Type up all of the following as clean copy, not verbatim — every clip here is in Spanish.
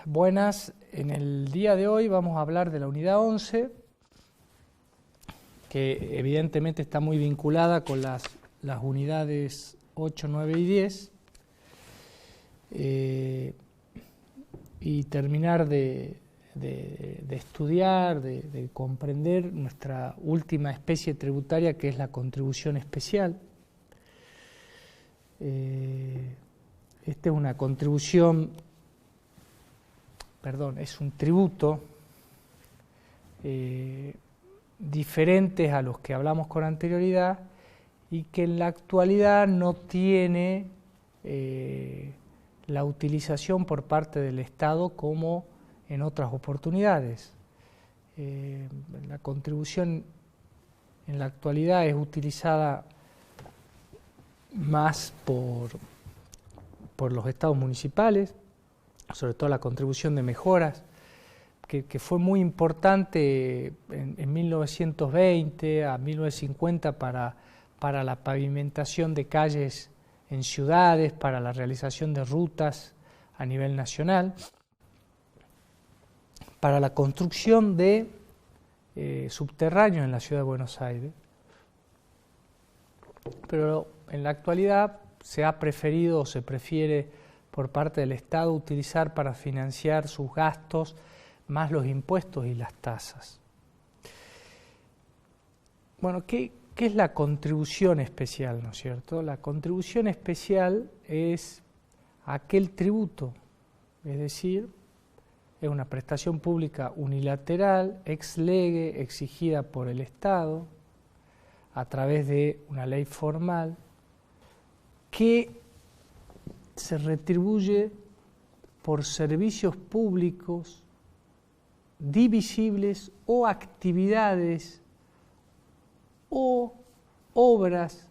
Buenas, en el día de hoy vamos a hablar de la unidad 11, que evidentemente está muy vinculada con las unidades 8, 9 y 10, y terminar de estudiar, de comprender nuestra última especie tributaria, que es la contribución especial. Esta es una contribución, es un tributo diferentes a los que hablamos con anterioridad y que en la actualidad no tiene la utilización por parte del Estado como en otras oportunidades. La contribución en la actualidad es utilizada más por los estados municipales, sobre todo la contribución de mejoras, que fue muy importante en 1920 a 1950 para la pavimentación de calles en ciudades, para la realización de rutas a nivel nacional, para la construcción de subterráneos en la ciudad de Buenos Aires. Pero en la actualidad se ha preferido o se prefiere por parte del Estado utilizar para financiar sus gastos más los impuestos y las tasas. Bueno, ¿qué es la contribución especial, no es cierto? La contribución especial es aquel tributo, es decir, es una prestación pública unilateral, ex lege, exigida por el Estado a través de una ley formal, que se retribuye por servicios públicos divisibles o actividades o obras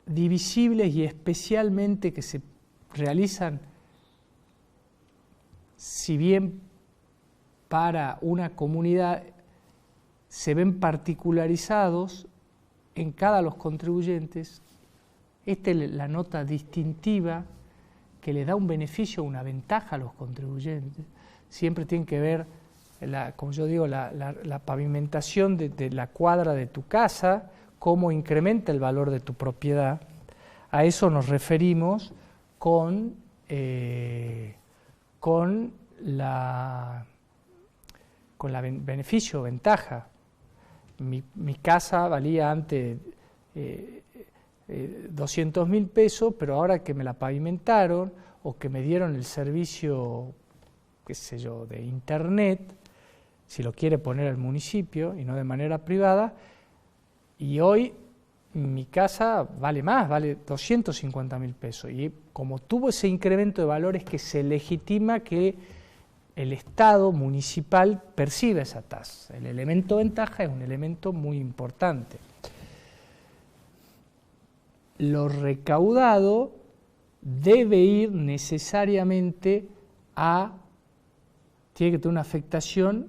divisibles y especialmente que se realizan, si bien para una comunidad se ven particularizados en cada los contribuyentes. Esta es la nota distintiva que le da un beneficio, una ventaja a los contribuyentes. Siempre tiene que ver, como yo digo, la pavimentación de la cuadra de tu casa, cómo incrementa el valor de tu propiedad. A eso nos referimos con beneficio, ventaja. Mi casa valía antes 200.000 pesos, pero ahora que me la pavimentaron o que me dieron el servicio, qué sé yo, de internet, si lo quiere poner el municipio y no de manera privada, y hoy mi casa vale más, vale 250.000 pesos. Y como tuvo ese incremento de valores, que se legitima que el Estado municipal percibe esa tasa. El elemento ventaja es un elemento muy importante. Lo recaudado debe ir necesariamente tiene que tener una afectación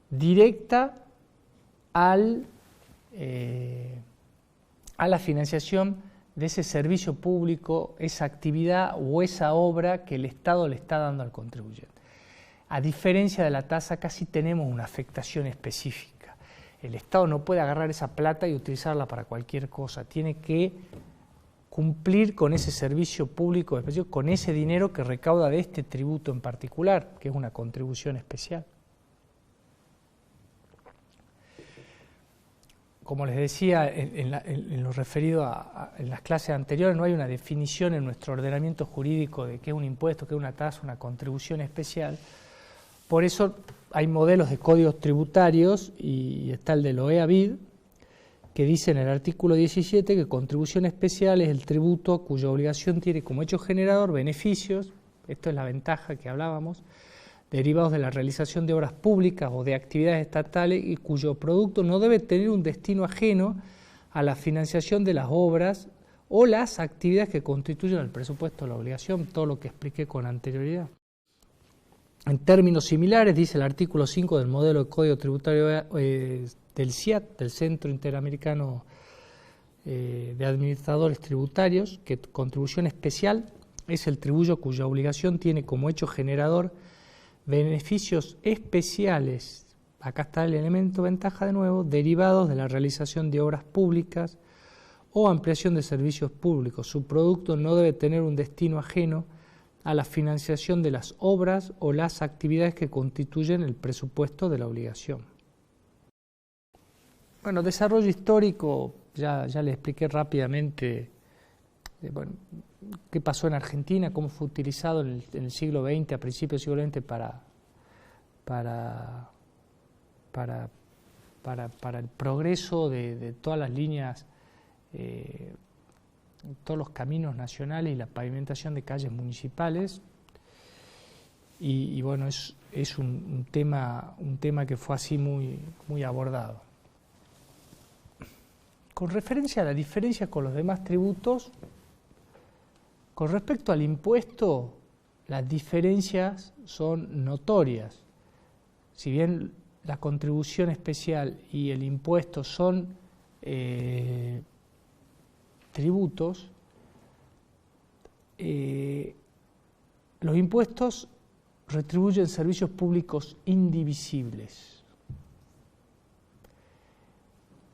directa a la financiación de ese servicio público, esa actividad o esa obra que el Estado le está dando al contribuyente. A diferencia de la tasa, casi tenemos una afectación específica. El Estado no puede agarrar esa plata y utilizarla para cualquier cosa, tiene que cumplir con ese servicio público especial, con ese dinero que recauda de este tributo en particular, que es una contribución especial. Como les decía, en lo referido en las clases anteriores, no hay una definición en nuestro ordenamiento jurídico de qué es un impuesto, qué es una tasa, una contribución especial. Por eso hay modelos de códigos tributarios, y está el de OEA-BID, que dice en el artículo 17 que contribución especial es el tributo cuya obligación tiene como hecho generador beneficios, esto es la ventaja que hablábamos, derivados de la realización de obras públicas o de actividades estatales, y cuyo producto no debe tener un destino ajeno a la financiación de las obras o las actividades que constituyen el presupuesto de la obligación, todo lo que expliqué con anterioridad. En términos similares, dice el artículo 5 del modelo de Código Tributario del CIAT, del Centro Interamericano de Administradores Tributarios, que contribución especial es el tributo cuya obligación tiene como hecho generador beneficios especiales, acá está el elemento ventaja de nuevo, derivados de la realización de obras públicas o ampliación de servicios públicos. Su producto no debe tener un destino ajeno a la financiación de las obras o las actividades que constituyen el presupuesto de la obligación. Bueno, desarrollo histórico, ya le expliqué rápidamente qué pasó en Argentina, cómo fue utilizado en el siglo XX, a principios del siglo XX, para el progreso de todas las líneas, todos los caminos nacionales y la pavimentación de calles municipales. Y bueno, es un tema que fue así muy abordado. Con referencia a la diferencia con los demás tributos, con respecto al impuesto, las diferencias son notorias. Si bien la contribución especial y el impuesto son tributos, los impuestos retribuyen servicios públicos indivisibles.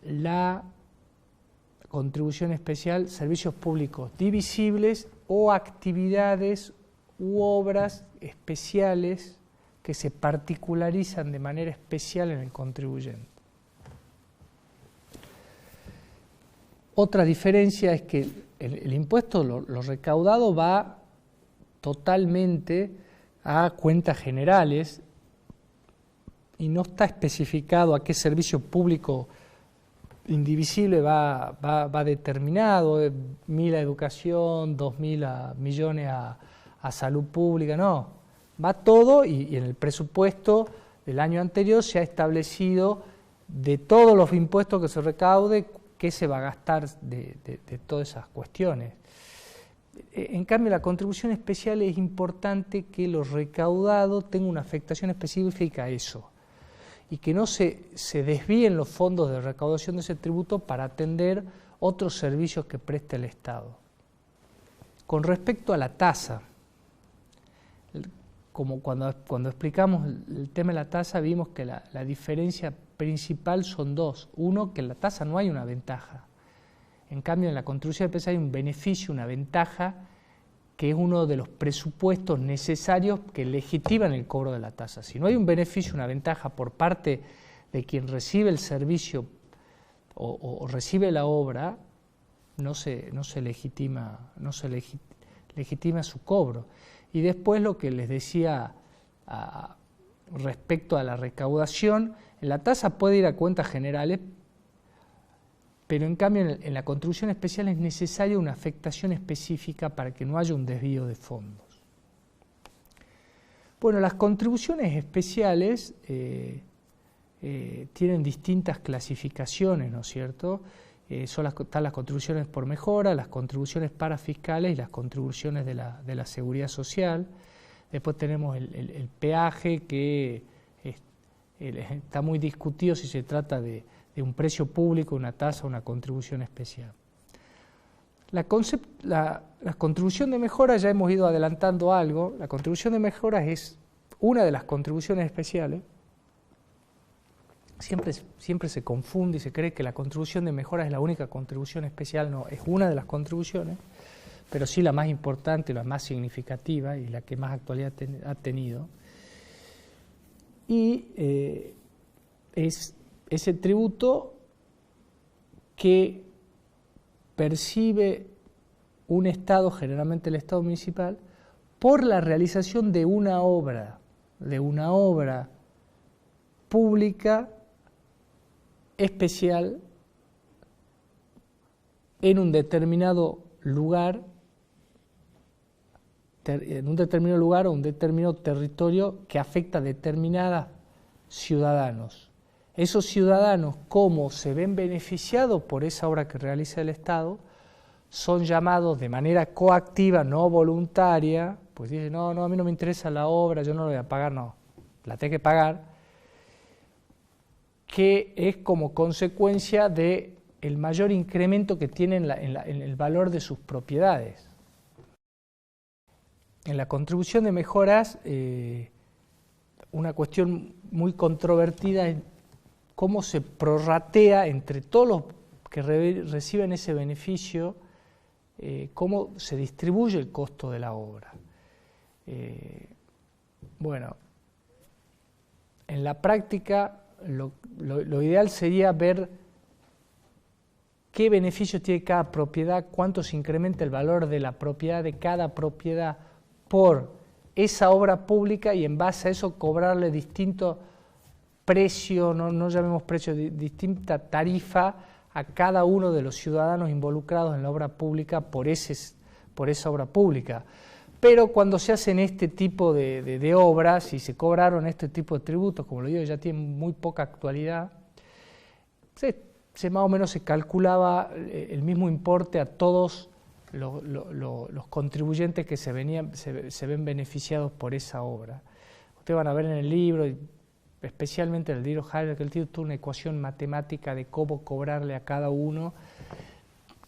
La contribución especial, servicios públicos divisibles o actividades u obras especiales que se particularizan de manera especial en el contribuyente. Otra diferencia es que el impuesto, lo recaudado, va totalmente a cuentas generales y no está especificado a qué servicio público indivisible va determinado, 1.000 a educación, 2.000 millones a salud pública, no, va todo y en el presupuesto del año anterior se ha establecido de todos los impuestos que se recaude qué se va a gastar de todas esas cuestiones. En cambio, la contribución especial es importante que lo recaudado tenga una afectación específica a eso y que no se desvíen los fondos de recaudación de ese tributo para atender otros servicios que preste el Estado. Con respecto a la tasa, como cuando explicamos el tema de la tasa, vimos que la diferencia principal son dos. Uno, que en la tasa no hay una ventaja. En cambio, en la contribución especial hay un beneficio, una ventaja, que es uno de los presupuestos necesarios que legitiman el cobro de la tasa. Si no hay un beneficio, una ventaja por parte de quien recibe el servicio o recibe la obra, no se legitima su cobro. Y después lo que les decía respecto a la recaudación, la tasa puede ir a cuentas generales, pero en cambio en la contribución especial es necesaria una afectación específica para que no haya un desvío de fondos. Bueno, las contribuciones especiales tienen distintas clasificaciones, ¿no es cierto? Están las contribuciones por mejora, las contribuciones parafiscales y las contribuciones de la seguridad social. Después tenemos el peaje, que está muy discutido si se trata de un precio público, una tasa, una contribución especial. La contribución de mejora, ya hemos ido adelantando algo. La contribución de mejora es una de las contribuciones especiales. Siempre se confunde y se cree que la contribución de mejora es la única contribución especial. No, es una de las contribuciones, pero sí la más importante, la más significativa y la que más actualidad ha tenido. Y es ese tributo que percibe un Estado, generalmente el Estado municipal, por la realización de una obra pública especial en un determinado lugar o un determinado territorio que afecta a determinados ciudadanos. Esos ciudadanos, como se ven beneficiados por esa obra que realiza el Estado, son llamados de manera coactiva, no voluntaria, pues dicen, no, a mí no me interesa la obra, yo no la voy a pagar, no, la tengo que pagar, que es como consecuencia del mayor incremento que tienen en el valor de sus propiedades. en la contribución de mejoras, una cuestión muy controvertida es cómo se prorratea entre todos los que reciben ese beneficio, cómo se distribuye el costo de la obra. Bueno, en la práctica lo ideal sería ver qué beneficios tiene cada propiedad, cuánto se incrementa el valor de la propiedad de cada propiedad por esa obra pública y en base a eso cobrarle distinto precio, no llamemos precio, distinta tarifa a cada uno de los ciudadanos involucrados en la obra pública por esa obra pública. Pero cuando se hacen este tipo de obras y se cobraron este tipo de tributos, como lo digo, ya tienen muy poca actualidad, más o menos se calculaba el mismo importe a todos los contribuyentes que se ven beneficiados por esa obra. Ustedes van a ver en el libro, especialmente en el libro Heidelberg, que el tío tuvo una ecuación matemática de cómo cobrarle a cada uno,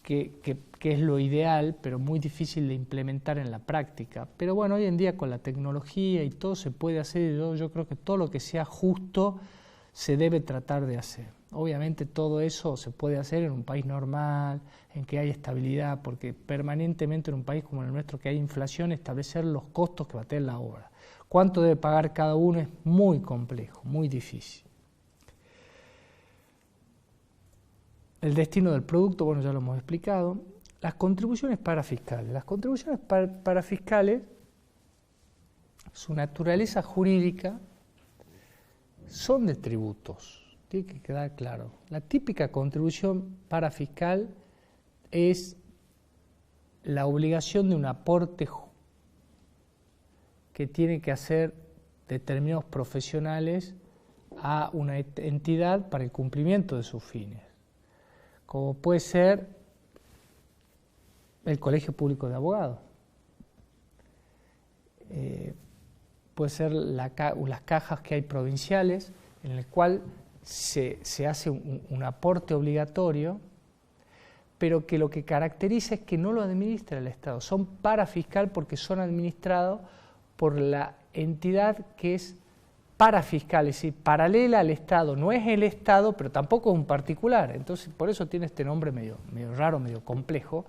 que es lo ideal, pero muy difícil de implementar en la práctica. Pero bueno, hoy en día con la tecnología y todo se puede hacer, yo creo que todo lo que sea justo se debe tratar de hacer. Obviamente todo eso se puede hacer en un país normal, en que hay estabilidad, porque permanentemente en un país como el nuestro que hay inflación, establecer los costos que va a tener la obra. Cuánto debe pagar cada uno es muy complejo, muy difícil. El destino del producto, bueno, ya lo hemos explicado. Las contribuciones parafiscales. Las contribuciones parafiscales, su naturaleza jurídica, son de tributos. Tiene que quedar claro. La típica contribución parafiscal es la obligación de un aporte que tiene que hacer determinados profesionales a una entidad para el cumplimiento de sus fines, como puede ser el Colegio Público de Abogados, puede ser las cajas que hay provinciales, en el cual se hace un aporte obligatorio, pero que lo que caracteriza es que no lo administra el Estado. Son parafiscal porque son administrados por la entidad que es parafiscal, es decir, paralela al Estado. No es el Estado, pero tampoco es un particular. Entonces, por eso tiene este nombre medio raro, medio complejo,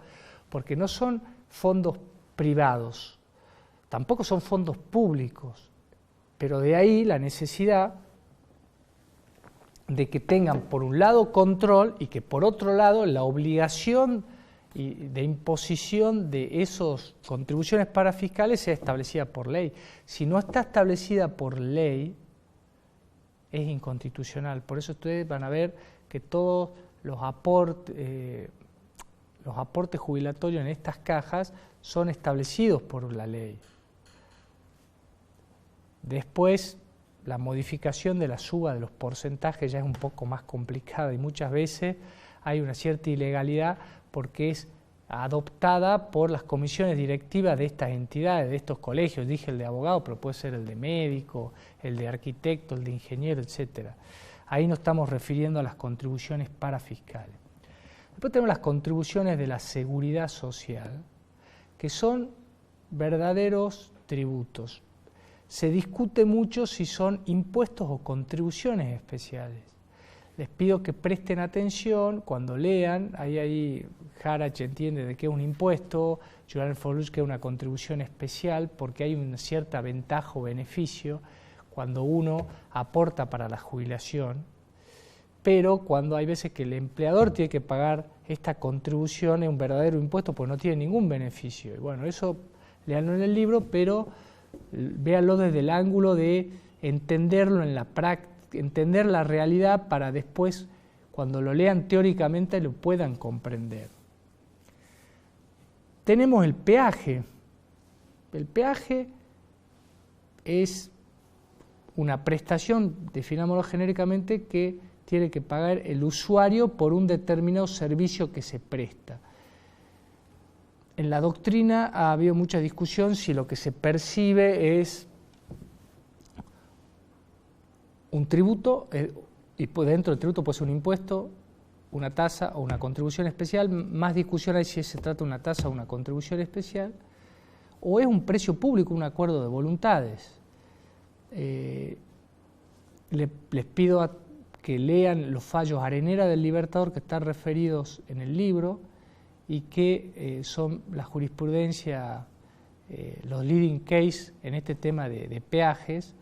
porque no son fondos privados, tampoco son fondos públicos, pero de ahí la necesidad de que tengan por un lado control y que por otro lado la obligación de imposición de esas contribuciones parafiscales sea establecida por ley. Si no está establecida por ley, es inconstitucional. Por eso ustedes van a ver que todos los aportes jubilatorios en estas cajas son establecidos por la ley. Después, la modificación de la suba de los porcentajes ya es un poco más complicada y muchas veces hay una cierta ilegalidad porque es adoptada por las comisiones directivas de estas entidades, de estos colegios. Dije el de abogado, pero puede ser el de médico, el de arquitecto, el de ingeniero, etc. Ahí nos estamos refiriendo a las contribuciones parafiscales. Después tenemos las contribuciones de la seguridad social, que son verdaderos tributos. Se discute mucho si son impuestos o contribuciones especiales. Les pido que presten atención cuando lean. Ahí Harach entiende de qué es un impuesto, Julian Forluch que es una contribución especial, porque hay una cierta ventaja o beneficio cuando uno aporta para la jubilación, pero cuando hay veces que el empleador tiene que pagar esta contribución es un verdadero impuesto porque no tiene ningún beneficio. Y bueno, eso leanlo en el libro, pero véanlo desde el ángulo de entenderlo en la práctica, entender la realidad para después, cuando lo lean teóricamente, lo puedan comprender. Tenemos el peaje. El peaje es una prestación, definámoslo genéricamente, que tiene que pagar el usuario por un determinado servicio que se presta. En la doctrina ha habido mucha discusión si lo que se percibe es un tributo, y dentro del tributo puede ser un impuesto, una tasa o una contribución especial. Más discusión hay si se trata de una tasa o una contribución especial, o es un precio público, un acuerdo de voluntades. Les pido que lean los fallos Arenera del Libertador que están referidos en el libro y que son la jurisprudencia, los leading case en este tema de peajes,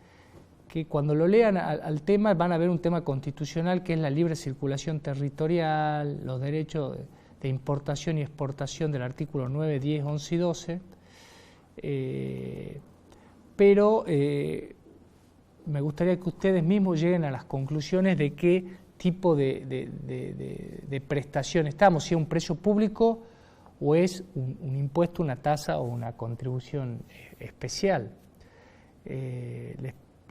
que cuando lo lean al tema van a ver un tema constitucional que es la libre circulación territorial, los derechos de importación y exportación del artículo 9, 10, 11 y 12, pero me gustaría que ustedes mismos lleguen a las conclusiones de qué tipo de prestación estamos, si es un precio público o es un impuesto, una tasa o una contribución especial.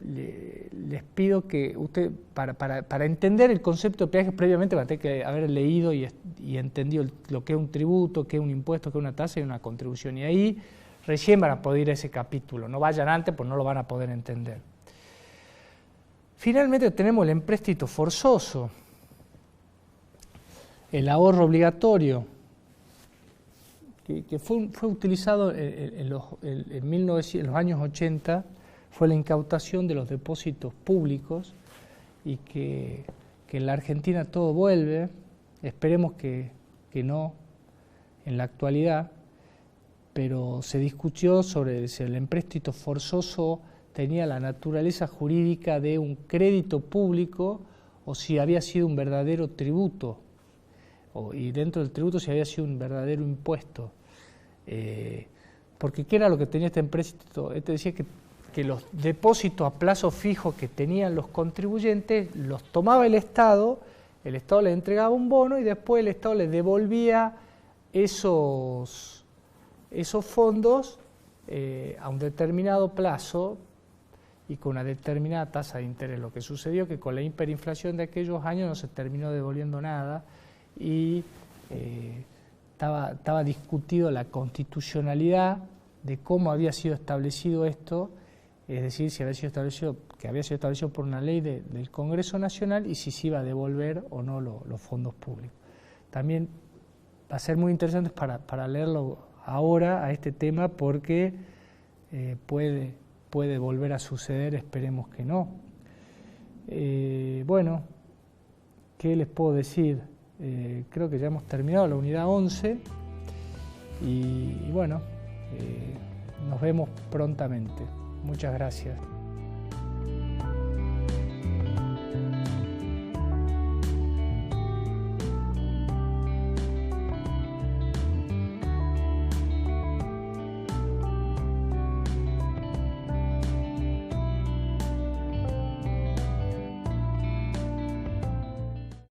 Les pido que usted, para entender el concepto de peaje, previamente va a tener que haber leído y entendido lo que es un tributo, qué es un impuesto, qué es una tasa y una contribución. Y ahí recién van a poder ir a ese capítulo. No vayan antes, pues no lo van a poder entender. Finalmente tenemos el empréstito forzoso, el ahorro obligatorio, que fue utilizado en los años 80, fue la incautación de los depósitos públicos y que en la Argentina todo vuelve, esperemos que no en la actualidad, pero se discutió sobre si el empréstito forzoso tenía la naturaleza jurídica de un crédito público o si había sido un verdadero tributo, y dentro del tributo si había sido un verdadero impuesto. Porque ¿qué era lo que tenía este empréstito? Este decía que los depósitos a plazo fijo que tenían los contribuyentes los tomaba el Estado le entregaba un bono y después el Estado les devolvía esos fondos a un determinado plazo y con una determinada tasa de interés. Lo que sucedió que con la hiperinflación de aquellos años no se terminó devolviendo nada y estaba discutido la constitucionalidad de cómo había sido establecido esto, es decir, si había sido establecido por una ley del Congreso Nacional y si se iba a devolver o no los fondos públicos. También va a ser muy interesante para leerlo ahora a este tema porque puede volver a suceder, esperemos que no. Bueno, ¿qué les puedo decir? Creo que ya hemos terminado la unidad 11 y bueno, nos vemos prontamente. Muchas gracias.